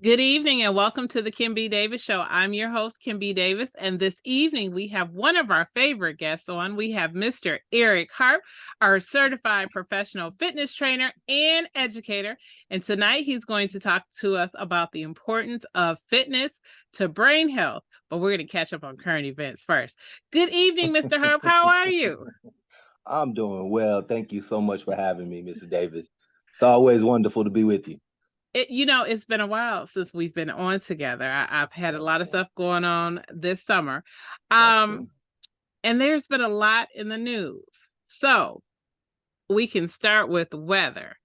Good evening and welcome to the Kim B. Davis Show. I'm your host, Kim B. Davis, and this evening we have one of our favorite guests on. We have Mr. Eric Harp, our certified professional fitness trainer and educator. And tonight he's going to talk to us about the importance of fitness to brain health. But we're going to catch up on current events first. Good evening, Mr. Harp. How are you? I'm doing well. Thank you so much for having me, Mrs. Davis. It's always wonderful to be with you. It's been a while since we've been on together. I've had a lot of stuff going on this summer. That's true. And there's been a lot in the news. So we can start with weather.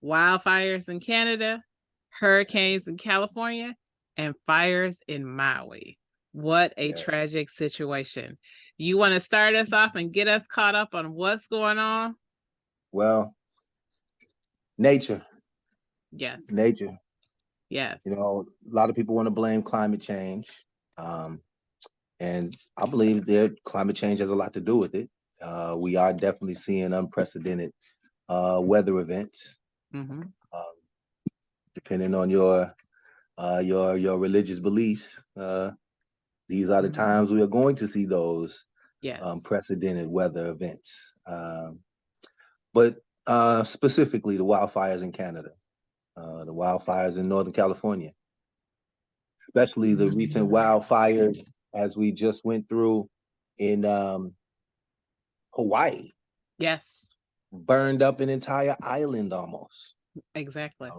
Wildfires in Canada, hurricanes in California, and fires in Maui. What a tragic situation. You want to start us off and get us caught up on what's going on? Well, nature. Yes. Nature. Yes. You know, a lot of people want to blame climate change. And I believe that climate change has a lot to do with it. We are definitely seeing unprecedented weather events. Mm-hmm. Depending on your religious beliefs, these are the times we are going to see those unprecedented weather events. But specifically the wildfires in Canada, the wildfires in Northern California, especially the recent wildfires as we just went through in Hawaii. Yes. Burned up an entire island almost. Exactly.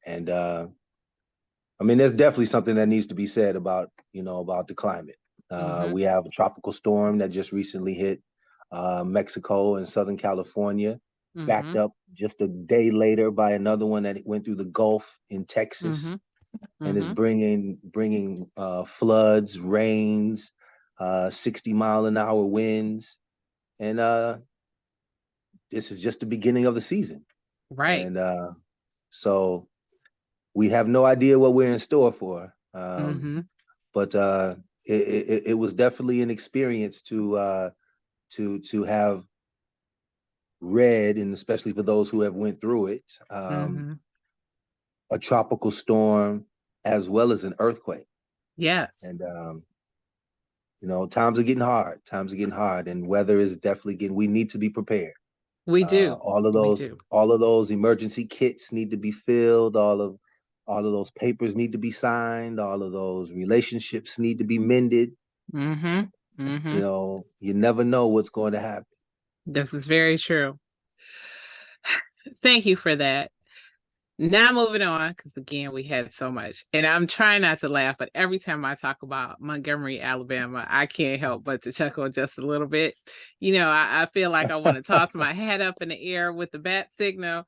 And I mean, there's definitely something that needs to be said about the climate. We have a tropical storm that just recently hit Mexico and Southern California, backed up just a day later by another one that went through the Gulf in Texas, and is bringing floods, rains, 60-mile-an-hour winds, and this is just the beginning of the season, right? And so we have no idea what we're in store for, but it was definitely an experience to have read, and especially for those who have went through it, a tropical storm as well as an earthquake. Yes. And times are getting hard. And weather is definitely getting. We need to be prepared. We do. All of those emergency kits need to be filled. All of those papers need to be signed. All of those relationships need to be mended. You never know what's going to happen. This is very true. Thank you for that. Now moving on, because again, we had so much. And I'm trying not to laugh, but every time I talk about Montgomery, Alabama, I can't help but to chuckle just a little bit. I feel like I want to toss my head up in the air with the bat signal.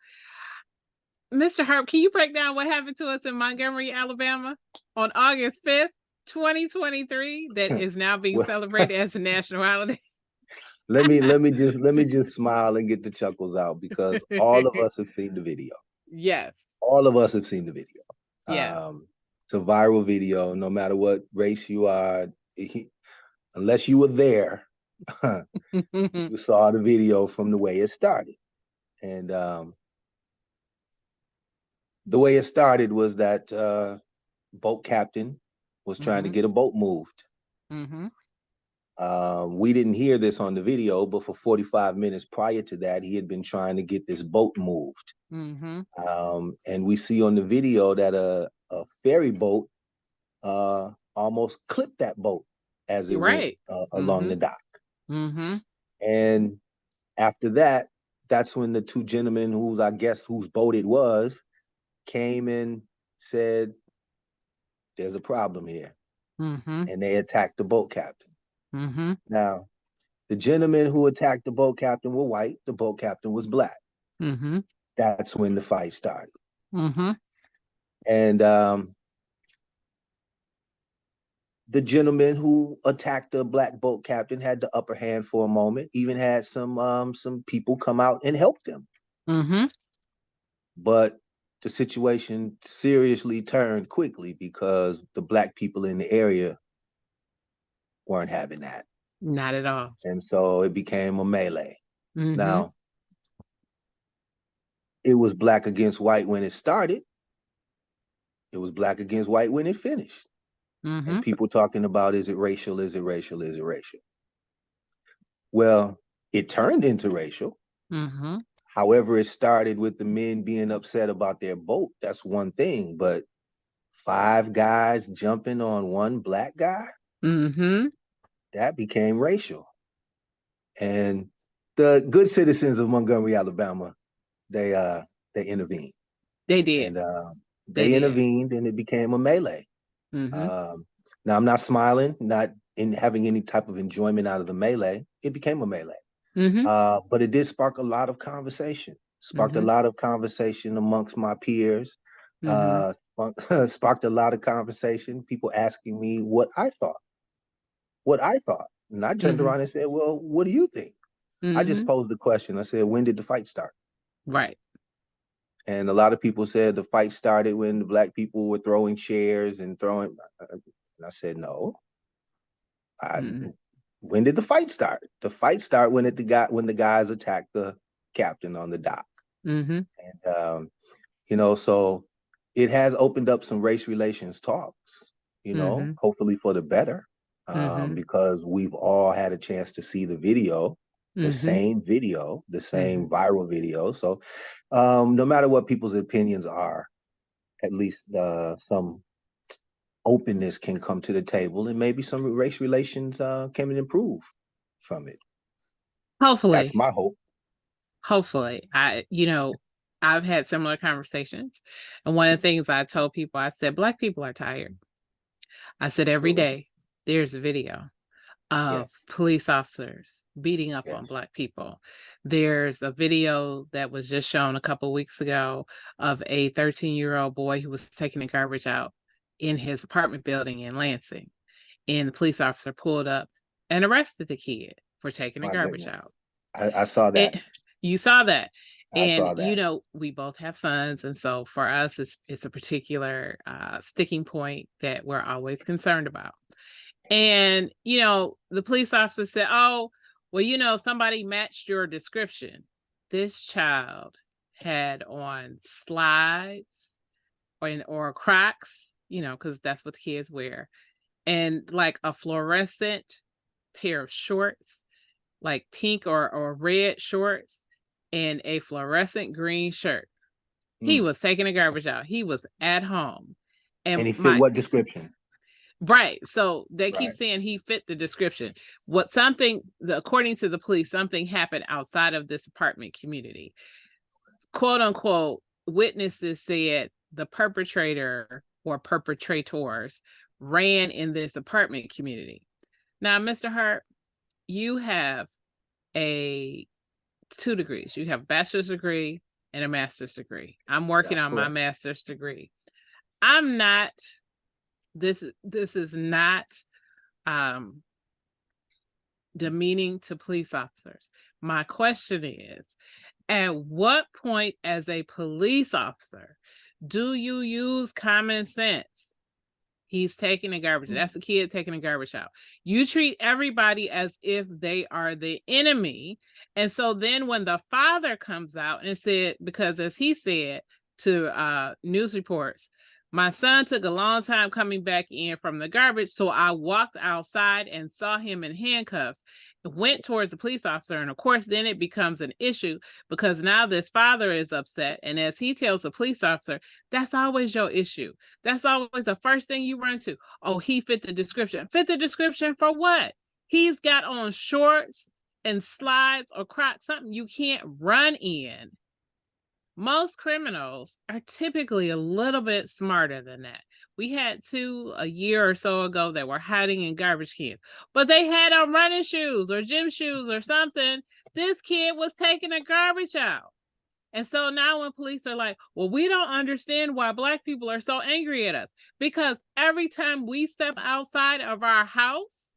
Mr. Harp, can you break down what happened to us in Montgomery, Alabama on August 5th, 2023, that is now being celebrated as a national holiday? Let me just smile and get the chuckles out, because all of us have seen the video. Yes. All of us have seen the video. Yeah. It's a viral video, no matter what race you are. Unless you were there, you saw the video from the way it started. And the way it started was that boat captain was trying to get a boat moved. We didn't hear this on the video, but for 45 minutes prior to that, he had been trying to get this boat moved. And we see on the video that a ferry boat almost clipped that boat as it went along the dock. And after that, that's when the two gentlemen, whose boat it was, came and said, "There's a problem here." And they attacked the boat captain. Now, the gentlemen who attacked the boat captain were white. The boat captain was black. That's when the fight started. And the gentleman who attacked the black boat captain had the upper hand for a moment, even had some people come out and help him. But the situation seriously turned quickly, because the black people in the area weren't having that. Not at all. And so it became a melee. Now, it was black against white when it started, It was black against white when it finished. And people talking about, is it racial? Is it racial? Is it racial? Well, it turned into racial. However, it started with the men being upset about their boat. That's one thing. But 5 guys jumping on one black guy, that became racial. And the good citizens of Montgomery, Alabama, they intervened. They did. And they intervened, and it became a melee. Now, I'm not smiling, not in having any type of enjoyment out of the melee. It became a melee. But it did spark a lot of conversation. Sparked a lot of conversation amongst my peers. Sparked a lot of conversation. People asking me what I thought. And I turned around and said, well, what do you think? I just posed the question. I said, when did the fight start? Right. And a lot of people said the fight started when the black people were throwing chairs and throwing. And I said, no. When did the fight start? The fight started when the guys attacked the captain on the dock. And so it has opened up some race relations talks. Hopefully for the better, because we've all had a chance to see the video. The same video, the same viral video. So no matter what people's opinions are, at least some openness can come to the table, and maybe some race relations can improve from it. Hopefully. That's my hope. Hopefully. I've had similar conversations. And one of the things I told people, I said, Black people are tired. I said, every day there's a video of police officers beating up on Black people. There's a video that was just shown a couple of weeks ago of a 13-year-old boy who was taking the garbage out in his apartment building in Lansing. And the police officer pulled up and arrested the kid for taking the garbage out. I saw that. You saw that. I saw that. We both have sons. And so for us, it's a particular sticking point that we're always concerned about. And, the police officer said, oh, well, somebody matched your description. This child had on slides or Crocs, because that's what the kids wear. And like a fluorescent pair of shorts, like pink or red shorts, and a fluorescent green shirt. He was taking the garbage out. He was at home. And he fit what description? Right. So they keep saying he fit the description. According to the police, something happened outside of this apartment community. Quote unquote, witnesses said the perpetrator or perpetrators ran in this apartment community. Now, Mr. Harp, you have 2 degrees. You have a bachelor's degree and a master's degree. I'm working on my master's degree. I'm not. This is not demeaning to police officers. My question is, at what point as a police officer do you use common sense? He's taking the garbage. That's the kid taking the garbage out. You treat everybody as if they are the enemy. And so then when the father comes out and said, because as he said to news reports, my son took a long time coming back in from the garbage, so I walked outside and saw him in handcuffs, went towards the police officer, and of course then it becomes an issue because now this father is upset, and as he tells the police officer, that's always your issue. That's always the first thing you run to. Oh, he fit the description. Fit the description for what? He's got on shorts and slides or Crocs, something you can't run in. Most criminals are typically a little bit smarter than that. We had 2 a year or so ago that were hiding in garbage cans, but they had on running shoes or gym shoes or something. This kid was taking the garbage out. And so now when police are like, well, we don't understand why Black people are so angry at us, because every time we step outside of our house,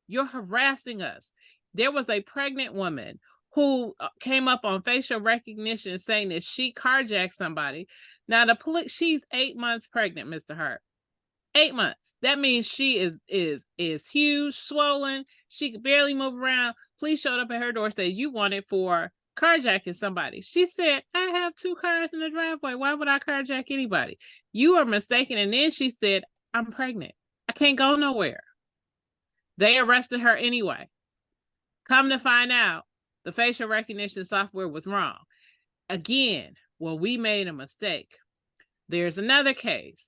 you're harassing us. There was a pregnant woman who came up on facial recognition saying that she carjacked somebody. Now she's 8 months pregnant, Mr. Hart. 8 months. That means she is huge, swollen. She could barely move around. Police showed up at her door, said you wanted for carjacking somebody. She said, I have 2 cars in the driveway. Why would I carjack anybody? You are mistaken. And then she said, I'm pregnant. I can't go nowhere. They arrested her anyway. Come to find out, the facial recognition software was wrong. Again, well, we made a mistake. There's another case.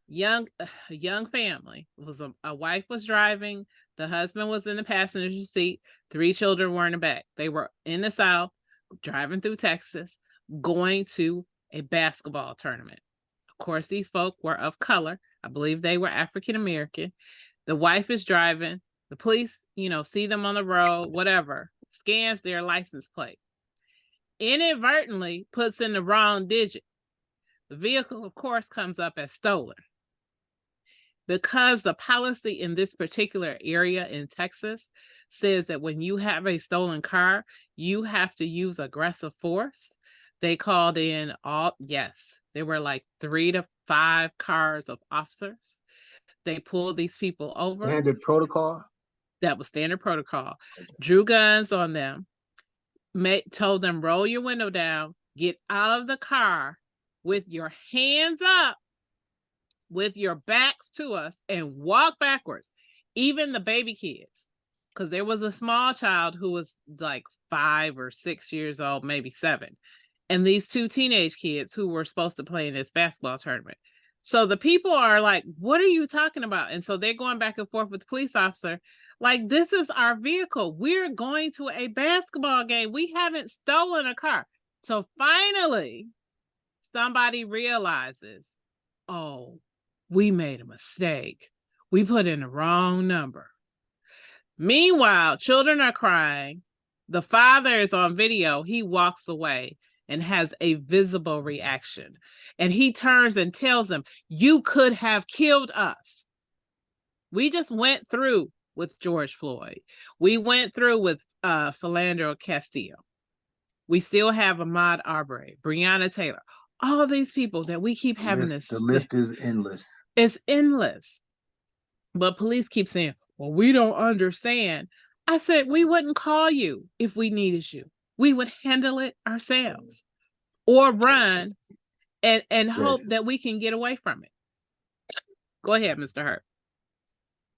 A young family. It was a wife was driving. The husband was in the passenger seat. 3 children were in the back. They were in the South, driving through Texas, going to a basketball tournament. Of course, these folk were of color. I believe they were African American. The wife is driving. The police, see them on the road, whatever, scans their license plate. Inadvertently puts in the wrong digit. The vehicle, of course, comes up as stolen. Because the policy in this particular area in Texas says that when you have a stolen car, you have to use aggressive force. They called in there were like 3 to 5 cars of officers. They pulled these people over. Standard protocol? That was standard protocol. Drew guns on them, told them, roll your window down, get out of the car with your hands up, with your backs to us, and walk backwards. Even the baby kids, because there was a small child who was like 5 or 6 years old, maybe 7. And these 2 teenage kids who were supposed to play in this basketball tournament. So the people are like, what are you talking about? And so they're going back and forth with the police officer. Like, this is our vehicle. We're going to a basketball game. We haven't stolen a car. So finally, somebody realizes, oh, we made a mistake. We put in the wrong number. Meanwhile, children are crying. The father is on video. He walks away and has a visible reaction. And he turns and tells them, you could have killed us. We just went through with George Floyd. We went through with Philando Castillo. We still have Ahmaud Arbery, Breonna Taylor, all these people that we keep having this. The list is endless. It's endless. But police keep saying, well, we don't understand. I said, we wouldn't call you if we needed you. We would handle it ourselves or run and hope that we can get away from it. Go ahead, Mr. Harp.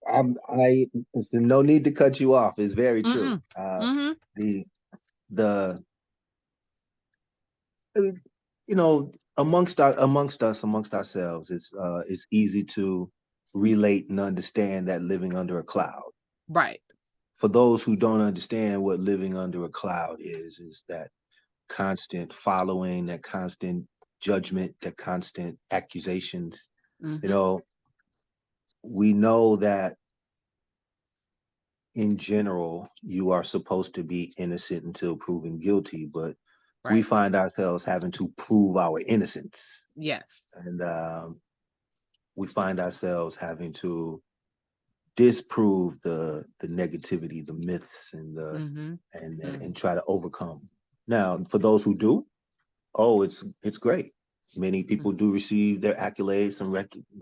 There's no need to cut you off. It's very true. Amongst ourselves, it's easy to relate and understand that living under a cloud. Right. For those who don't understand what living under a cloud is that constant following, that constant judgment, that constant accusations. We know that in general, you are supposed to be innocent until proven guilty, but we find ourselves having to prove our innocence. Yes. And we find ourselves having to disprove the negativity, the myths, and and try to overcome. Now, for those who do, it's great. Many people do receive their accolades and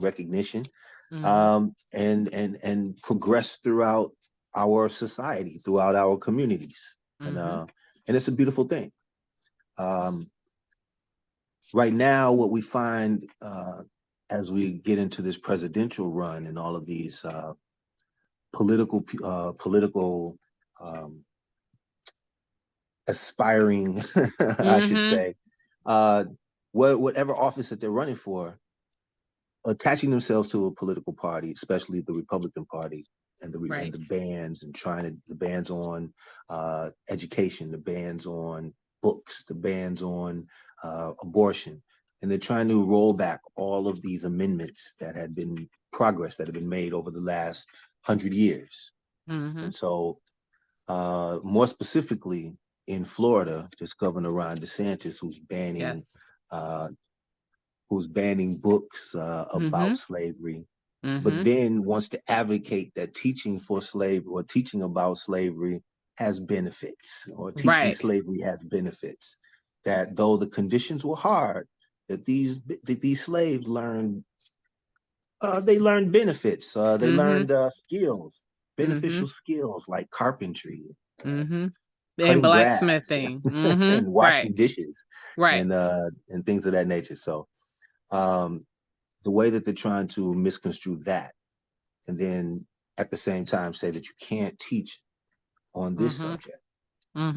recognition, and progress throughout our society, throughout our communities, and it's a beautiful thing. Right now, what we find as we get into this presidential run and all of these political aspiring, I should say, whatever office that they're running for, attaching themselves to a political party, especially the Republican Party, and the bans, and the bans on education, the bans on books, the bans on abortion. And they're trying to roll back all of these amendments that had been made over the last 100 years. And so more specifically in Florida, there's Governor Ron DeSantis, who's banning books about slavery, but then wants to advocate that teaching for slavery or teaching about slavery has benefits, or teaching slavery has benefits. That though the conditions were hard, that these slaves learned benefits. They learned skills, beneficial skills like carpentry. And cutting grass blacksmithing. and Right. washing dishes Right. and things of that nature. So the way that they're trying to misconstrue that, and then at the same time say that you can't teach on this subject. I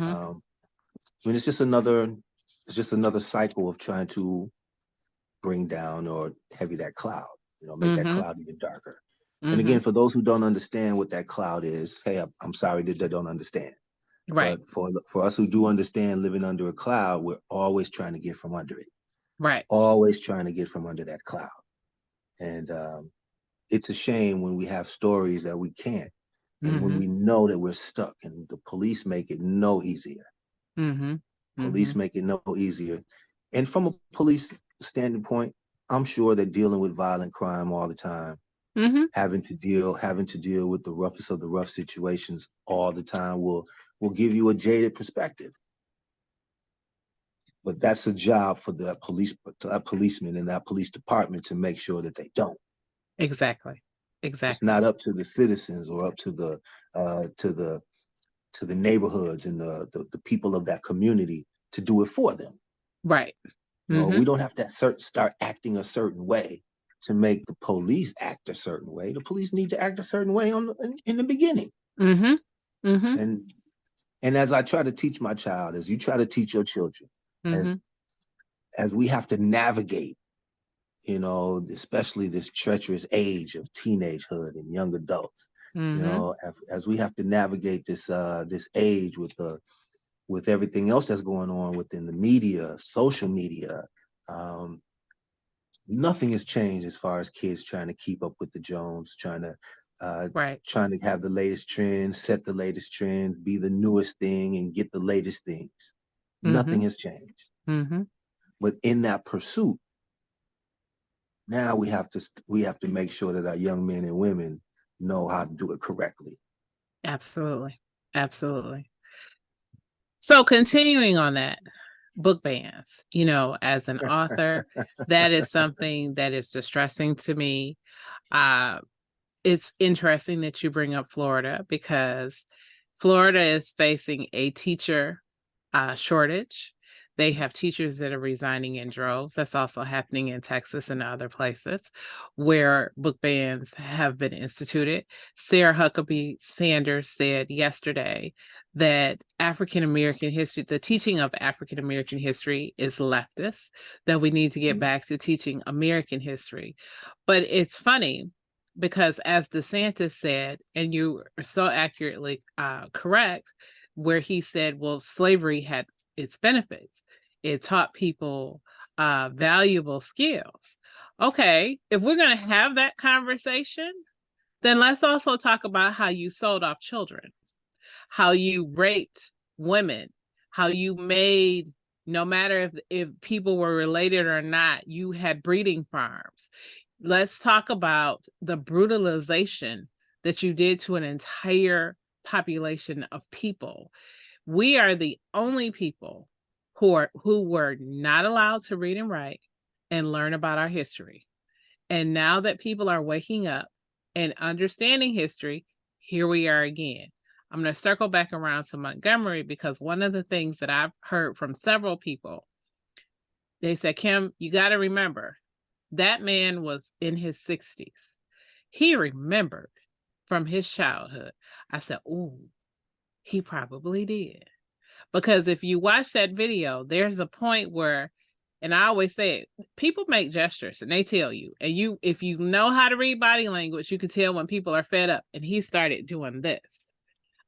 mean, it's just another cycle of trying to bring down or heavy that cloud, make that cloud even darker. And again, for those who don't understand what that cloud is, hey, I'm sorry that they don't understand. Right. But for us who do understand living under a cloud, we're always trying to get from under it. Right. Always trying to get from under that cloud. And it's a shame when we have stories that we can't, and when we know that we're stuck, and the police make it no easier. Police make it no easier. And from a police standpoint, I'm sure they're dealing with violent crime all the time, having to deal with the roughest of the rough situations all the time will give you a jaded perspective. But that's a job for that policeman and that police department to make sure that they don't. Exactly. It's not up to the citizens or up to the neighborhoods and the people of that community to do it for them. Right. No, we don't have to start acting a certain way to make the police act a certain way. The police need to act a certain way in the beginning. And as I try to teach my child, as you try to teach your children, as we have to navigate, especially this treacherous age of teenagehood and young adults, as we have to navigate this age with everything else that's going on within the media, social media, nothing has changed as far as kids trying to keep up with the Jones, trying to have the latest trends, set the latest trends, be the newest thing, and get the latest things. Nothing has changed. But in that pursuit, now we have to make sure that our young men and women know how to do it correctly. Absolutely. Absolutely. So continuing on that, book bans, as an author, that is something that is distressing to me. It's interesting that you bring up Florida, because Florida is facing a teacher shortage. They have teachers that are resigning in droves. That's also happening in Texas and other places where book bans have been instituted. Sarah Huckabee Sanders said yesterday that African-American history, the teaching of African-American history is leftist, that we need to get back to teaching American history. But it's funny because, as DeSantis said, and you are so accurately correct, where he said, well, slavery had its benefits. It taught people valuable skills. Okay, if we're going to have that conversation, then let's also talk about how you sold off children, how you raped women, how you made, no matter if people were related or not, you had breeding farms. Let's talk about the brutalization that you did to an entire population of people. We are the only people who were not allowed to read and write and learn about our history. And now that people are waking up and understanding history, here we are again. I'm going to circle back around to Montgomery, because one of the things that I've heard from several people, they said, Kim, you got to remember, that man was in his 60s. He remembered from his childhood. I said, ooh, he probably did. Because if you watch that video, there's a point where, and I always say it, people make gestures and they tell you, and if you know how to read body language, you can tell when people are fed up. And he started doing this.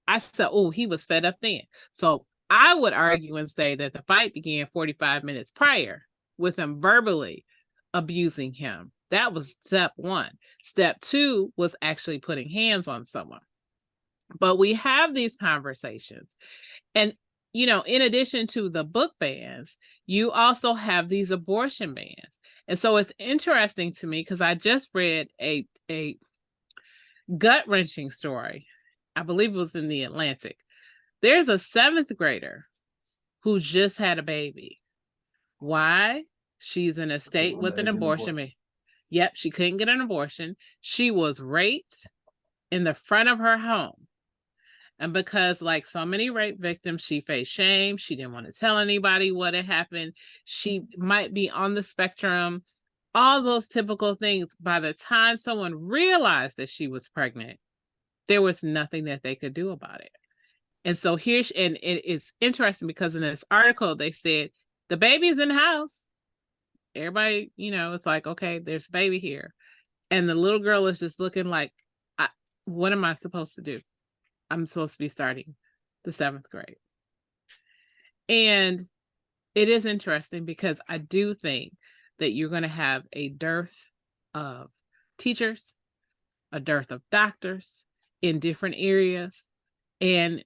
I said, oh, he was fed up then. So I would argue and say that the fight began 45 minutes prior with him verbally abusing him. That was step one. Step two was actually putting hands on someone. But we have these conversations. And, in addition to the book bans, you also have these abortion bans. And so it's interesting to me, because I just read a gut-wrenching story. I believe it was in the Atlantic. There's a 7th grader who just had a baby. Why? She's in a state with an abortion. Yep, she couldn't get an abortion. She was raped in the front of her home. And because, like so many rape victims, she faced shame. She didn't want to tell anybody what had happened. She might be on the spectrum, all those typical things. By the time someone realized that she was pregnant, there was nothing that they could do about it. And so it's interesting because in this article, they said the baby's in the house. Everybody, it's like, okay, there's a baby here. And the little girl is just looking like, what am I supposed to do? I'm supposed to be starting the 7th grade. And it is interesting because I do think that you're going to have a dearth of teachers, a dearth of doctors in different areas. And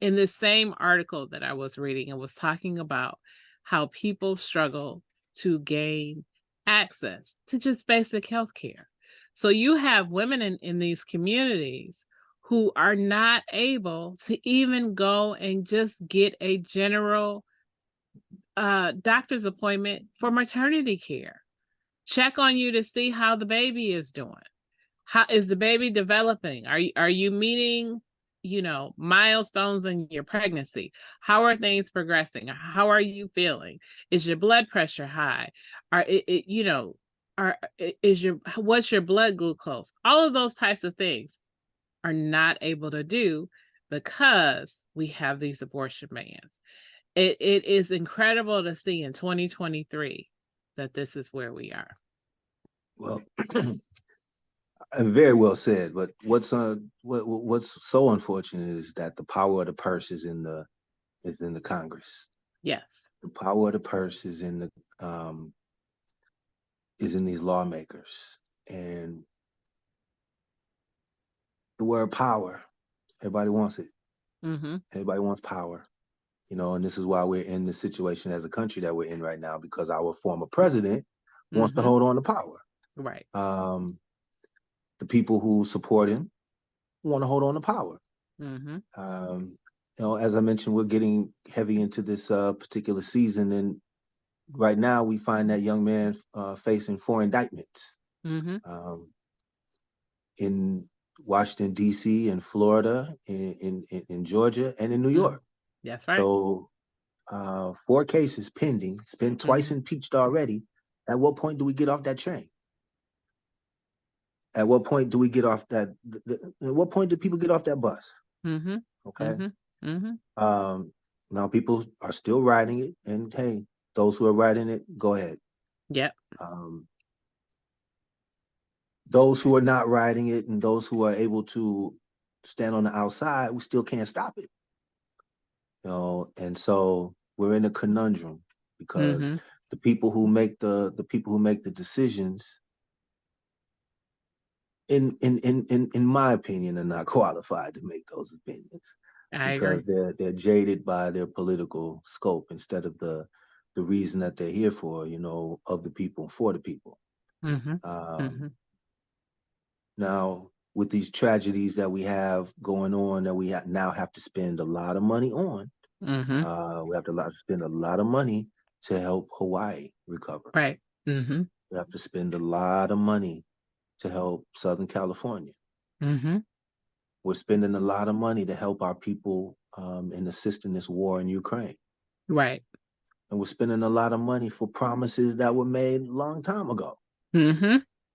in this same article that I was reading, it was talking about how people struggle to gain access to just basic health care. So you have women in these communities who are not able to even go and just get a general doctor's appointment for maternity care. Check on you to see how the baby is doing. How is the baby developing? Are you meeting, milestones in your pregnancy? How are things progressing? How are you feeling? Is your blood pressure high? What's your blood glucose? All of those types of things are not able to do because we have these abortion bans. It is incredible to see in 2023 that this is where we are. Well, very well said. But what's so unfortunate is that the power of the purse is in the Congress. Yes. The power of the purse is in these lawmakers, and the word power, everybody wants it. Mm-hmm. Everybody wants power, and this is why we're in the situation as a country that we're in right now, because our former president wants to hold on to power. Right. The people who support him want to hold on to power. Mm-hmm. As I mentioned, we're getting heavy into this particular season, and right now we find that young man facing 4 indictments in Washington, D.C., in Florida, in Georgia, and in New York. That's right. So 4 cases pending. It's been twice impeached already. At what point do we get off that train? At what point do we get off that? At what point do people get off that bus? Okay. Now people are still riding it, and hey, those who are riding it, go ahead. Yep. Those who are not riding it and those who are able to stand on the outside, we still can't stop it. And so we're in a conundrum because the people who make the decisions, in my opinion, are not qualified to make those opinions. Because they're jaded by their political scope instead of the reason that they're here for, of the people, for the people. Now, with these tragedies that we have going on, that we now have to spend a lot of money on, we have to spend a lot of money to help Hawaii recover. Right. We have to spend a lot of money to help Southern California. We're spending a lot of money to help our people and assist in this war in Ukraine. Right. And we're spending a lot of money for promises that were made a long time ago.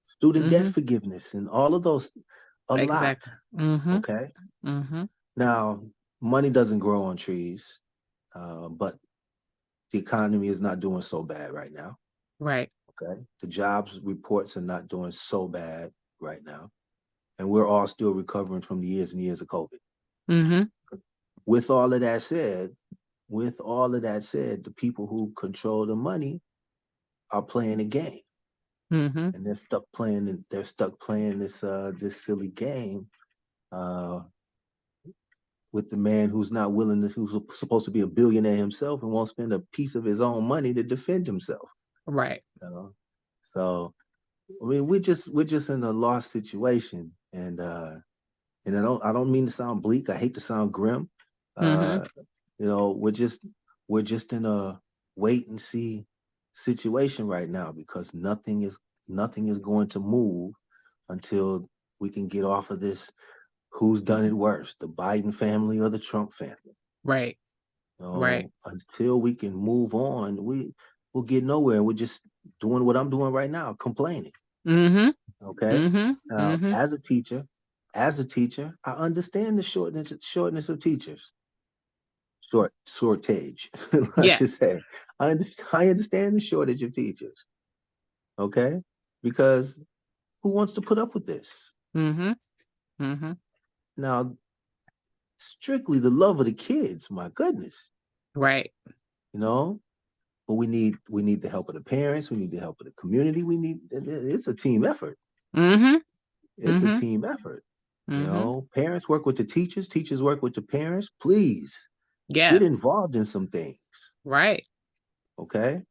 Student debt forgiveness and all of those, lot. Okay. Now, money doesn't grow on trees, but the economy is not doing so bad right now. Right. Okay. The jobs reports are not doing so bad right now. And we're all still recovering from the years and years of COVID. With all of that said, the people who control the money are playing a game. And they're stuck playing this silly game with the man who's not willing to, who's supposed to be a billionaire himself and won't spend a piece of his own money to defend himself. Right. So I mean, we're just in a lost situation, and I don't mean to sound bleak. I hate to sound grim. We're just in a wait and see situation right now, because nothing is going to move until we can get off of this who's done it worse, the Biden family or the Trump family. Right. Right. Until we can move on, we'll get nowhere. We're just doing what I'm doing right now, complaining. Mm-hmm. Okay. Mm-hmm. Mm-hmm. As a teacher, I understand the shortness of teachers. Shortage, I should Yes. say. I understand the shortage of teachers. Okay. Because who wants to put up with this? Mm-hmm. Mm-hmm. Now, strictly the love of the kids, my goodness. Right. You know, but we need the help of the parents, we need the help of the community. It's a team effort. Mm-hmm. It's a Mm-hmm. team effort. Mm-hmm. Parents work with the teachers work with the parents. Please get Yes. involved in some things. Right. Okay?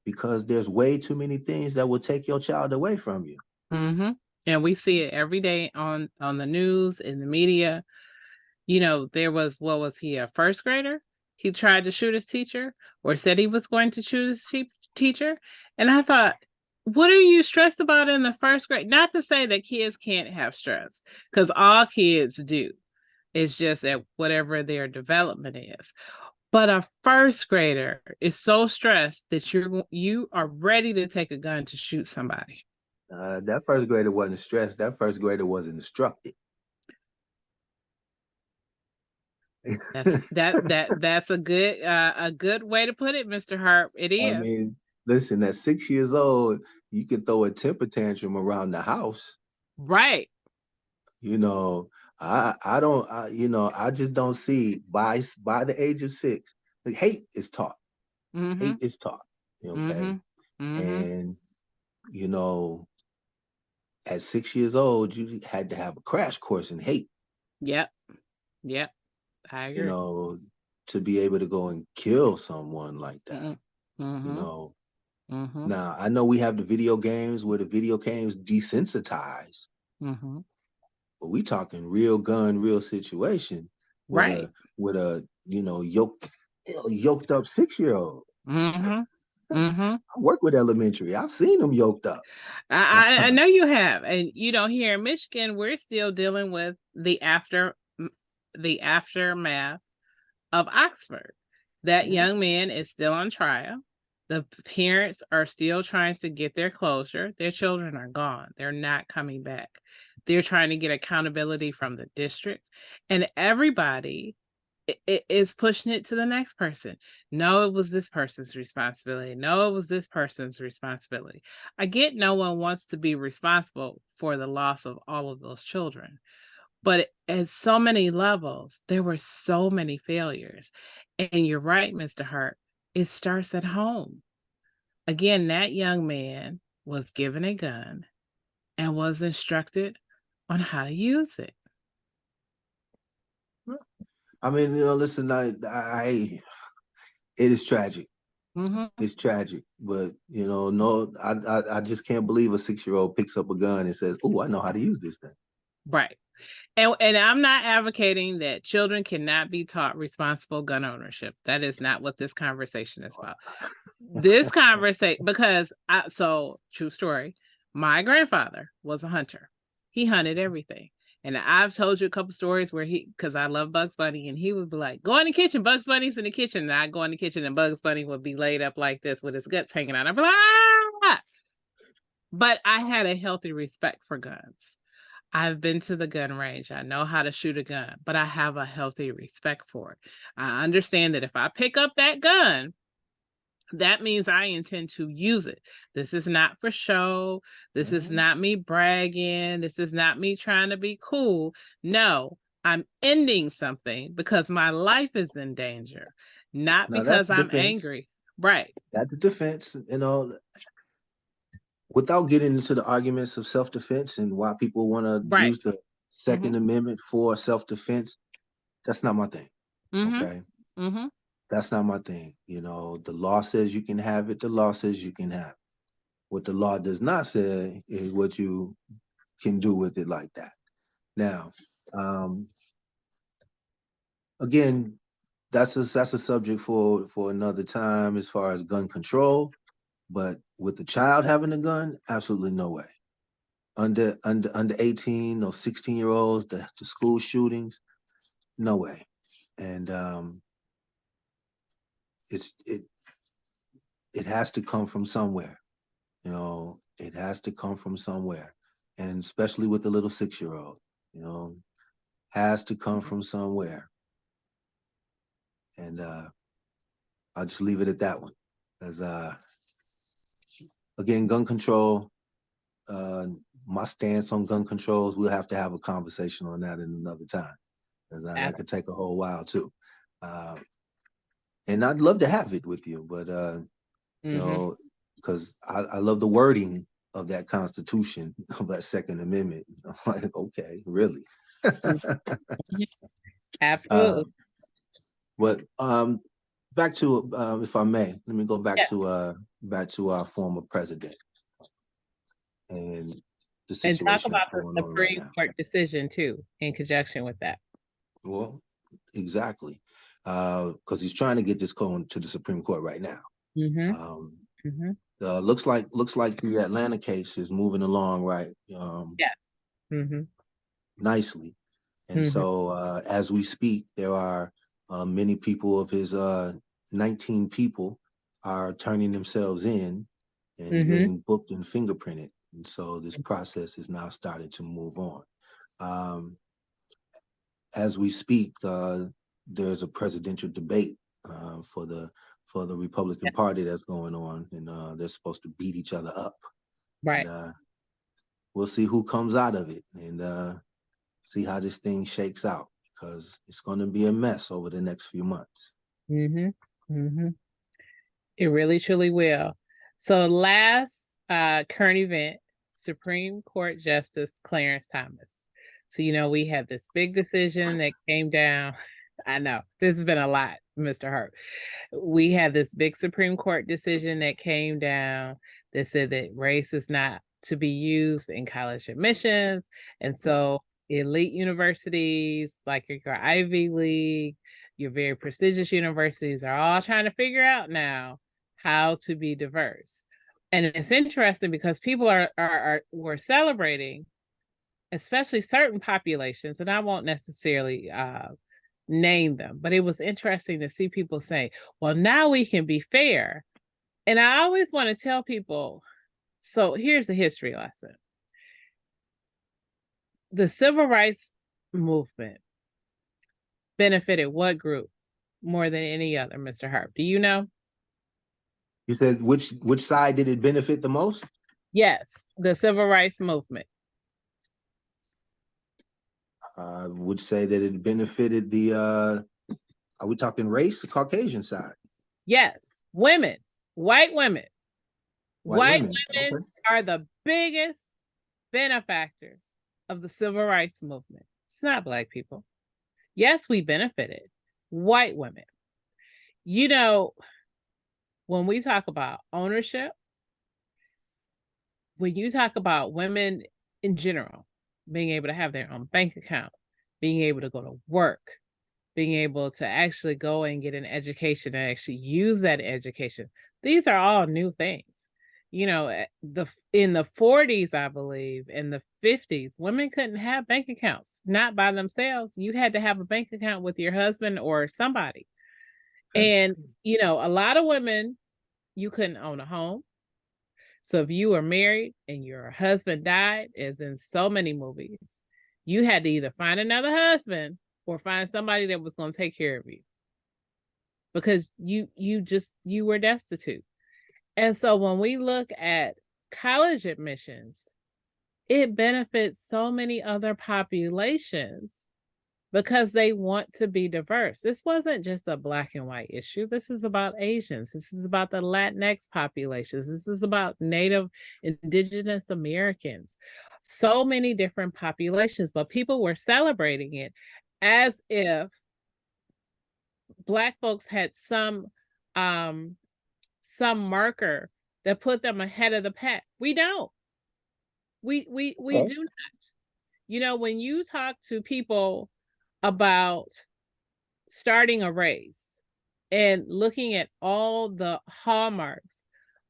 Because there's way too many things that will take your child away from you. Mm-hmm. And we see it every day on the news, in the media. There was, what was he, a first grader? He tried to shoot his teacher, or said he was going to shoot his teacher. And I thought, what are you stressed about in the first grade? Not to say that kids can't have stress, because all kids do. It's just at whatever their development is. But a first grader is so stressed that you are ready to take a gun to shoot somebody. That first grader wasn't stressed. That first grader was instructed. That's a good way to put it, Mr. Harp. It I is. mean, listen, at 6 years old, you can throw a temper tantrum around the house. Right. You know, I don't I just don't see by the age of 6, like hate is taught. Mm-hmm. Hate is taught. Okay. Mm-hmm. Mm-hmm. And you know, at 6 years old, you had to have a crash course in hate, Yep. Yep. I you agree. know, to be able to go and kill someone like that. Mm-hmm. You Mm-hmm. know. Mm-hmm. Now I know we have the video games where the video games desensitize, Mm-hmm. but we talking real gun, real situation with Right. a yoked up 6-year-old. Mm-hmm. Mm-hmm. I work with elementary. I've seen them yoked up. I know you have. And here in Michigan, we're still dealing with the aftermath of Oxford. That Yeah. young man is still on trial. The parents are still trying to get their closure. Their children are gone. They're not coming back. They're trying to get accountability from the district. And everybody is pushing it to the next person. No, it was this person's responsibility. No, it was this person's responsibility. I get no one wants to be responsible for the loss of all of those children. But at so many levels, there were so many failures. And you're right, Mr. Hart. It starts at home. Again, that young man was given a gun and was instructed on how to use it. I mean, listen, it is tragic. Mm-hmm. It's tragic, but no, I just can't believe a 6-year-old picks up a gun and says, "Oh, I know how to use this thing." Right. And I'm not advocating that children cannot be taught responsible gun ownership. That is not what this conversation is about. This conversation, because true story, my grandfather was a hunter. He hunted everything. And I've told you a couple stories where because I love Bugs Bunny, and he would be like, go in the kitchen, Bugs Bunny's in the kitchen. And I go in the kitchen and Bugs Bunny would be laid up like this with his guts hanging out. I'd be like, ah! But I had a healthy respect for guns. I've been to the gun range. I know how to shoot a gun, but I have a healthy respect for it. I understand that if I pick up that gun, that means I intend to use it. This is not for show. This is not me bragging. This is not me trying to be cool. No, I'm ending something because my life is in danger, not Now that's because the I'm defense. angry. Right. That's the defense. Without getting into the arguments of self-defense and why people want to Right. use the Second Amendment for self-defense, that's not my thing. Mm-hmm. Okay. Mm-hmm. That's not my thing. The law says you can have it. The law says you can have it. What the law does not say is what you can do with it like that. Now, again, that's a subject for another time as far as gun control. But with the child having a gun, absolutely no way. under 18 or 16-year-olds, the school shootings, no way. And it has to come from somewhere. You know, it has to come from somewhere. And especially with the little 6-year-old, you know, has to come from somewhere. And I'll just leave it at that one. As again, gun control, my stance on gun controls, we'll have to have a conversation on that in another time. Because that could take a whole while too. And I'd love to have it with you, but you know, because I love the wording of that Constitution, of that Second Amendment. I'm like, okay, really? Absolutely. But back to, if I may, let me go back to our former president and the situation and talk about that's the going on right Supreme now. Court decision too, in conjunction with that. Well, exactly, because he's trying to get this going to the Supreme Court right now. Looks like the Atlanta case is moving along right. Nicely, and so as we speak, there are many people of his 19 people are turning themselves in and getting booked and fingerprinted, and so this process is now starting to move on. As we speak, there's a presidential debate for the Republican Party that's going on, and they're supposed to beat each other up. Right. And, we'll see who comes out of it, and see how this thing shakes out, because it's going to be a mess over the next few months. It really truly will. So last current event, Supreme Court Justice Clarence Thomas. So, you know, we had this big decision that came down. I know this has been a lot, Mr. Harp. We had this big Supreme Court decision that came down that said that race is not to be used in college admissions. And so elite universities like your Ivy League, your very prestigious universities are all trying to figure out now how to be diverse. And it's interesting because people were celebrating, especially certain populations, and I won't necessarily name them, but it was interesting to see people say, well, now we can be fair. And I always want to tell people, so here's a history lesson. The civil rights movement benefited what group more than any other, Mr. Harp? Do you know? You said which side did it benefit the most? Yes, the civil rights movement. I would say that it benefited the, are we talking race, the Caucasian side? Yes, women, white women. White women are the biggest benefactors of the civil rights movement. It's not Black people. Yes, we benefited. White women. You know, when we talk about ownership, when you talk about women in general, being able to have their own bank account, being able to go to work, being able to actually go and get an education and actually use that education, these are all new things. You know, in the 40s, I believe, in the 50s, women couldn't have bank accounts, not by themselves. You had to have a bank account with your husband or somebody. And, you know, a lot of women, you couldn't own a home. So if you were married and your husband died, as in so many movies, you had to either find another husband or find somebody that was going to take care of you, because you were destitute. And so when we look at college admissions, it benefits so many other populations because they want to be diverse. This wasn't just a Black and white issue. This is about Asians. This is about the Latinx populations. This is about Native, Indigenous Americans. So many different populations, but people were celebrating it as if Black folks had some marker that put them ahead of the pack. We don't. We do not. You know, when you talk to people about starting a race and looking at all the hallmarks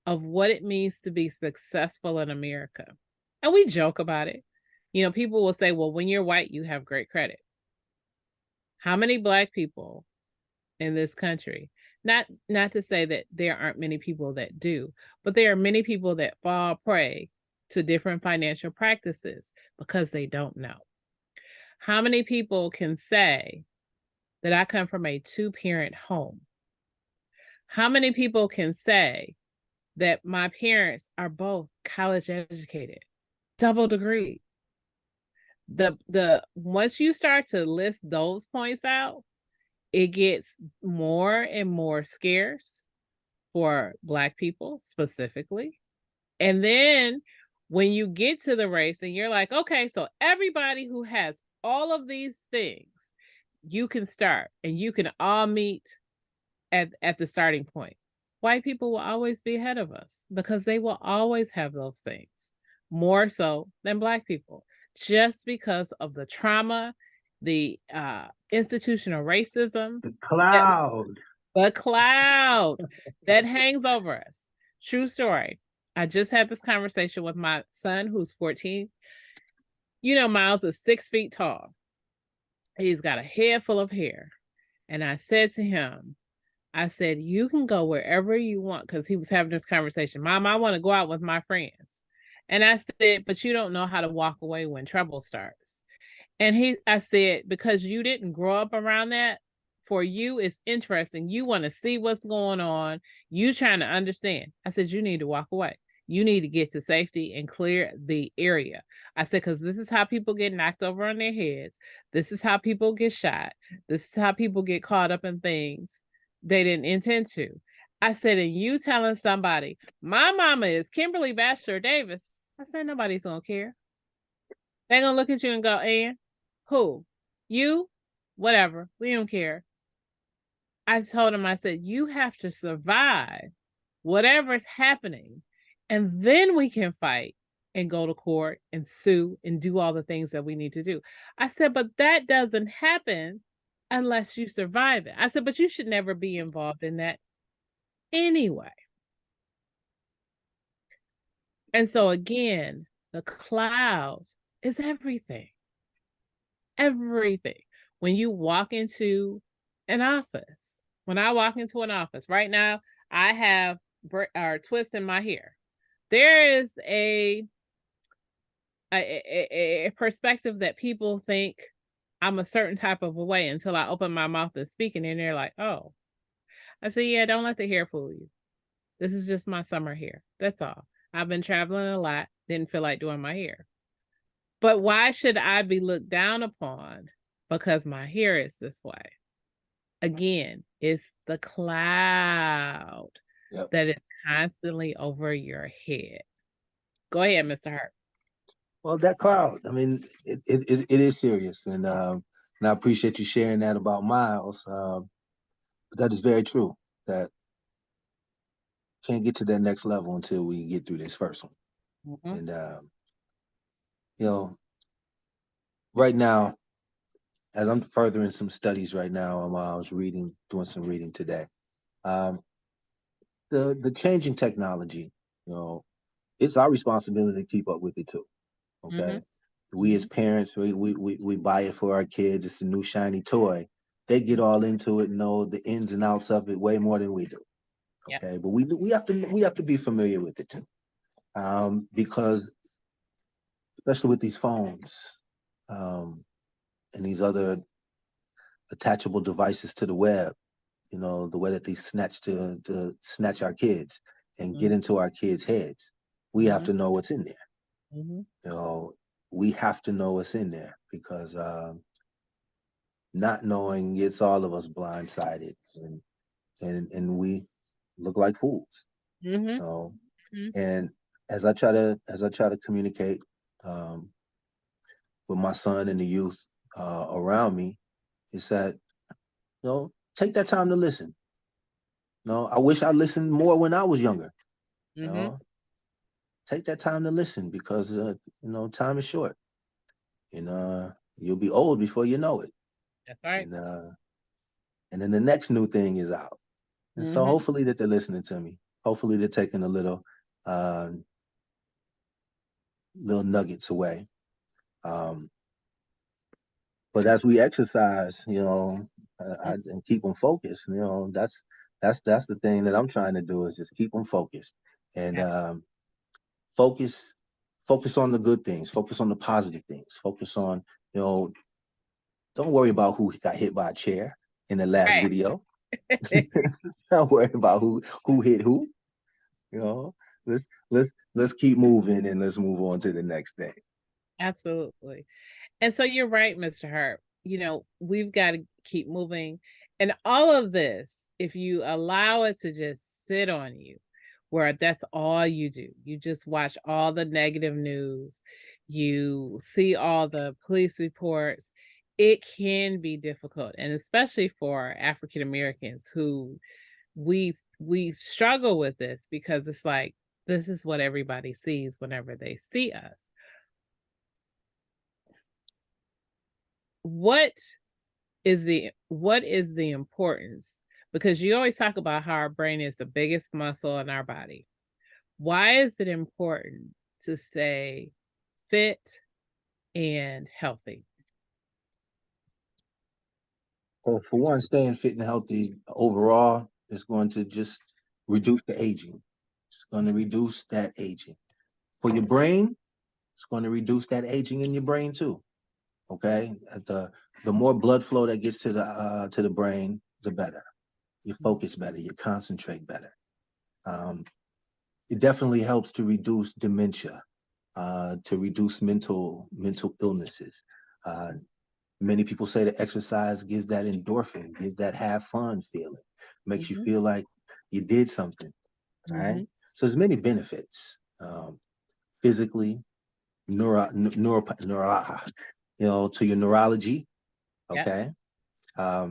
of what it means to be successful in America, And we joke about it. You know, people will say, well, when you're white, you have great credit. How many Black people in this country, not to say that there aren't many people that do, but there are many people that fall prey to different financial practices because they don't know. How many people can say that I come from a 2-parent home? How many people can say that my parents are both college educated, double degree? The once you start to list those points out, it gets more and more scarce for Black people specifically. And then when you get to the race and you're like, okay, so everybody who has all of these things, you can start and you can all meet at the starting point. White people will always be ahead of us because they will always have those things more so than Black people, just because of the trauma, the institutional racism, the cloud that hangs over us. True story. I just had this conversation with my son who's 14. You know, Miles is 6 feet tall. He's got a head full of hair. And I said to him, I said, you can go wherever you want, because he was having this conversation. Mom, I want to go out with my friends. And I said, but you don't know how to walk away when trouble starts. And I said, because you didn't grow up around that, for you, it's interesting. You want to see what's going on. You trying to understand. I said, you need to walk away. You need to get to safety and clear the area. I said, because this is how people get knocked over on their heads. This is how people get shot. This is how people get caught up in things they didn't intend to. I said, and you telling somebody, my mama is Kimberly Baxter Davis. I said, nobody's going to care. They're going to look at you and go, and who? You? Whatever. We don't care. I told him, I said, you have to survive whatever's happening, and then we can fight and go to court and sue and do all the things that we need to do. I said, but that doesn't happen unless you survive it. I said, but you should never be involved in that anyway. And so again, the cloud is everything. Everything. When you walk into an office, when I walk into an office right now, I have twists in my hair. There is a perspective that people think I'm a certain type of a way until I open my mouth and speak, and then they're like, oh. I say, yeah, don't let the hair fool you. This is just my summer hair. That's all. I've been traveling a lot, didn't feel like doing my hair. But why should I be looked down upon because my hair is this way? Again, it's the cloud that is constantly over your head. Go ahead, Mr. Harp. Well, that cloud, I mean, it is serious. And I appreciate you sharing that about Miles. But that is very true, that can't get to that next level until we get through this first one. Mm-hmm. And, you know, right now, as I'm furthering some studies right now, I was doing some reading today. The changing technology, you know, it's our responsibility to keep up with it too. Okay. Mm-hmm. We as parents, we buy it for our kids. It's a new shiny toy. They get all into it and know the ins and outs of it way more than we do. Okay. Yep. But we have to be familiar with it too. Because especially with these phones, and these other attachable devices to the web, you know, the way that they snatch our kids and get into our kids' heads, we have to know what's in there. You know, we have to know what's in there, because not knowing gets all of us blindsided, and we look like fools. You know? And as I try to communicate with my son and the youth around me, is that, you know, take that time to listen. You know, I wish I listened more when I was younger. You know, take that time to listen, because you know, time is short, and you'll be old before you know it. That's right. And then the next new thing is out, and so hopefully that they're listening to me. Hopefully they're taking a little little nuggets away. But as we exercise, and keep them focused, that's the thing that I'm trying to do, is just keep them focused and focus on the good things, focus on the positive things, focus on, don't worry about who got hit by a chair in the last video. Don't worry about who hit who. Let's keep moving and let's move on to the next thing. Absolutely. And so you're right, Mr. Harp. We've got to keep moving. And all of this, if you allow it to just sit on you, where that's all you do, you just watch all the negative news, you see all the police reports, it can be difficult. And especially for African Americans, who we struggle with this, because it's like, this is what everybody sees whenever they see us. What is the importance? Because you always talk about how our brain is the biggest muscle in our body. Why is it important to stay fit and healthy? Well, for one, staying fit and healthy overall is going to just reduce the aging. It's going to reduce that aging. For your brain, it's going to reduce that aging in your brain too. Okay, the more blood flow that gets to the brain, the better. You focus better, you concentrate better. It definitely helps to reduce dementia, to reduce mental illnesses. Many people say that exercise gives that endorphin, gives that have fun feeling, makes you feel like you did something, right? So there's many benefits, physically, to your neurology, okay? But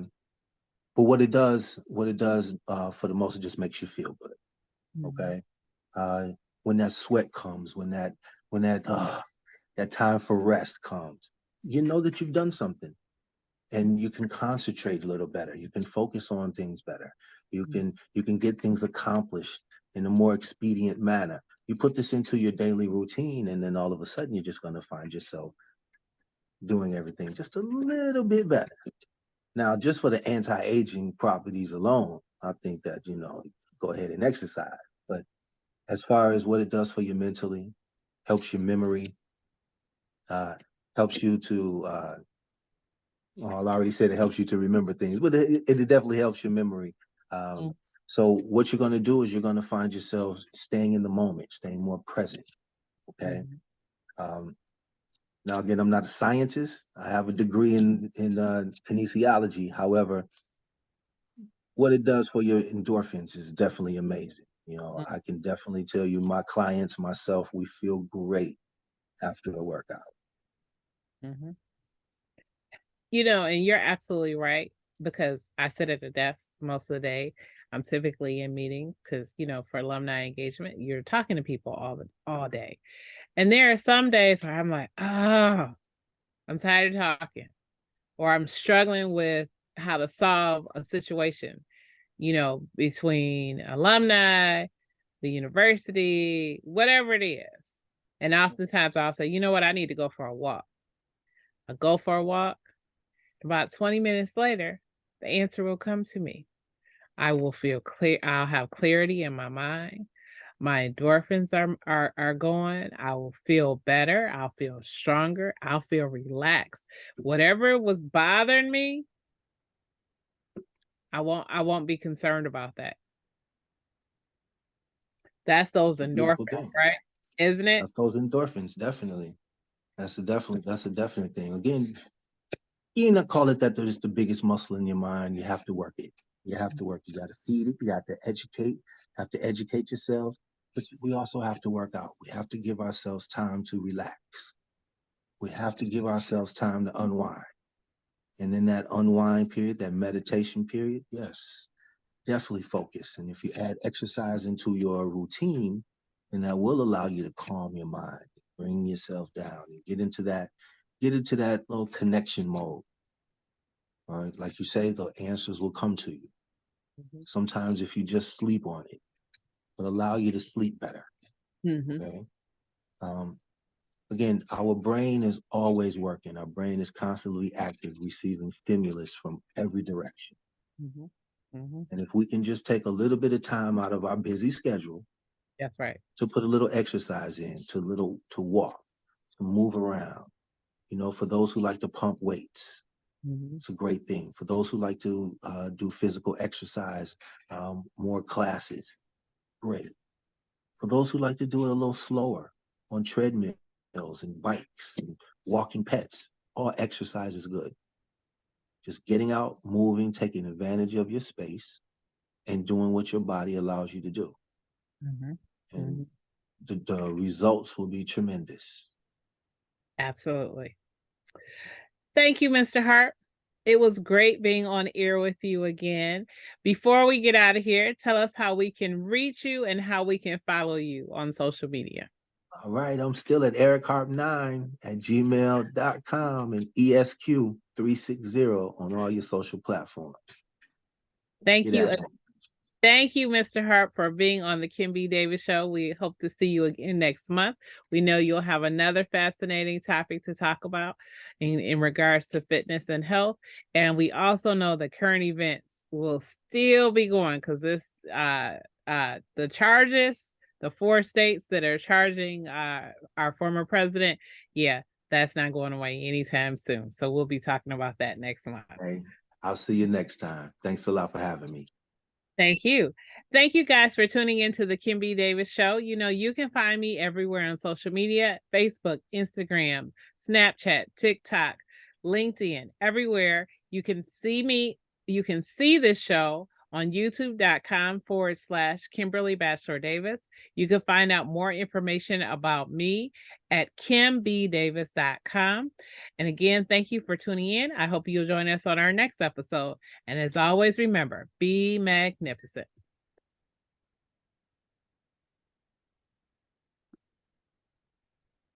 what it does for the most, it just makes you feel good, okay? When that sweat comes, when that time for rest comes, you know that you've done something, and you can concentrate a little better. You can focus on things better. You can get things accomplished in a more expedient manner. You put this into your daily routine, and then all of a sudden you're just going to find yourself doing everything just a little bit better. Now, just for the anti-aging properties alone, I think that, go ahead and exercise. But as far as what it does for you mentally, helps your memory, helps you to, I already said it helps you to remember things, but it definitely helps your memory. So what you're going to do is you're going to find yourself staying in the moment, staying more present, okay? Now, again, I'm not a scientist. I have a degree in kinesiology. However, what it does for your endorphins is definitely amazing. I can definitely tell you, my clients, myself, we feel great after a workout. And you're absolutely right, because I sit at a desk most of the day. I'm typically in meetings because, for alumni engagement, you're talking to people all day. And there are some days where I'm like, oh, I'm tired of talking, or I'm struggling with how to solve a situation, between alumni, the university, whatever it is. And oftentimes I'll say, you know what, I need to go for a walk. I go for a walk. About 20 minutes later, the answer will come to me. I will feel clear. I'll have clarity in my mind. My endorphins are going. I will feel better. I'll feel stronger. I'll feel relaxed. Whatever was bothering me, I won't be concerned about that. That's those endorphins, right? Isn't it? That's those endorphins, definitely. That's a definite thing. Again, you not call it that is the biggest muscle in your mind. You have to work it. You have to work. You got to feed it. You got to educate. Have to educate yourselves. But we also have to work out. We have to give ourselves time to relax. We have to give ourselves time to unwind. And in that unwind period, that meditation period, yes, definitely focus. And if you add exercise into your routine, then that will allow you to calm your mind, bring yourself down, and get into that little connection mode. All right, like you say, the answers will come to you. Sometimes if you just sleep on it, it'll allow you to sleep better. Okay. Again, our brain is always working. Our brain is constantly active, receiving stimulus from every direction. Mm-hmm. Mm-hmm. And if we can just take a little bit of time out of our busy schedule, that's right, to put a little exercise in, to walk, to move around. You know, for those who like to pump weights, it's a great thing. For those who like to do physical exercise, more classes, great. For those who like to do it a little slower on treadmills and bikes and walking pets, all exercise is good. Just getting out, moving, taking advantage of your space, and doing what your body allows you to do. And the results will be tremendous. Absolutely. Thank you, Mr. Harp. It was great being on air with you again. Before we get out of here, tell us how we can reach you and how we can follow you on social media. All right, I'm still at ericharp9@gmail.com and ESQ360 on all your social platforms. Thank you. Thank you, Mr. Harp, for being on the Kim B. Davis Show. We hope to see you again next month. We know you'll have another fascinating topic to talk about in regards to fitness and health. And we also know the current events will still be going because this the charges, the 4 states that are charging our former president, yeah, that's not going away anytime soon. So we'll be talking about that next month. Hey, I'll see you next time. Thanks a lot for having me. Thank you. Thank you guys for tuning into the Kim B. Davis Show. You know, you can find me everywhere on social media, Facebook, Instagram, Snapchat, TikTok, LinkedIn, everywhere. You can see me. You can see this show on youtube.com/Kimberly Bachelor Davis. You can find out more information about me at kimbdavis.com. And again, thank you for tuning in. I hope you'll join us on our next episode. And as always, remember, be magnificent.